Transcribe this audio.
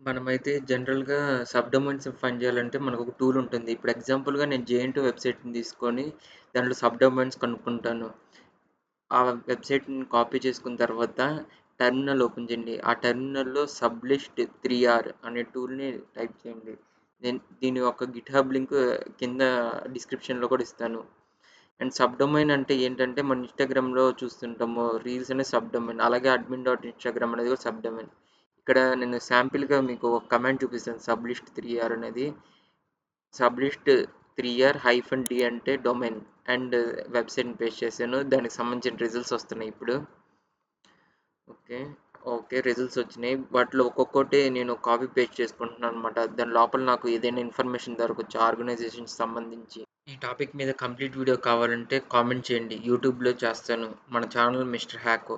మనమైతే జనరల్‌గా sub domains find చేయాలంటే మనకొక టూల్ ఉంటుంది. ఇప్పుడు ఎగ్జాంపుల్‌గా నేను జేఎన్‌టూ వెబ్‌సైట్‌ని తీసుకొని దాంట్లో సబ్ డొమైన్స్ కనుక్కుంటాను. ఆ వెబ్‌సైట్‌ని కాపీ చేసుకున్న తర్వాత టెర్మినల్ ఓపెన్ చేయండి. ఆ టెర్మినల్‌లో సబ్లిస్ట్ 3R అనే టూల్‌ని టైప్ చేయండి. నేను దీని యొక్క గిట్‌హబ్ లింక్ కింద డిస్క్రిప్షన్‌లో కూడా ఇస్తాను. అండ్ సబ్ డొమైన్ అంటే ఏంటంటే మనం ఇన్‌స్టాగ్రామ్‌లో చూస్తుంటాము. రీల్స్ అనేది సబ్ డొమైన్. అలాగే అడ్మిన్ డాట్ ఇన్‌స్టాగ్రామ్ అనేది కూడా సబ్ డొమైన్. ఇక్కడ నేను శాంపిల్‌గా మీకు ఒక కమాండ్ చూపిస్తాను. సబ్లిస్ట్ 3R అనేది. సబ్లిస్ట్ 3R -d అంటే డొమైన్ అండ్ వెబ్‌సైట్‌ని పేస్ట్ చేశాను. దానికి సంబంధించిన రిజల్ట్స్ వస్తున్నాయి ఇప్పుడు. ఓకే. ఓకే. రిజల్ట్స్ వచ్చినాయి. వాటిలో ఒక్కొక్కటి నేను కాపీ పేస్ట్ చేసుకుంటున్నాననమాట. దాని లోపల నాకు ఏదైనా ఇన్ఫర్మేషన్ దొరకొచ్చు ఆర్గనైజేషన్‌కి సంబంధించి. ఈ టాపిక్ మీద కంప్లీట్ వీడియో కావాలంటే కామెంట్ చేయండి. యూట్యూబ్‌లో చేస్తాను. మన ఛానల్ మిస్టర్ హ్యాకో.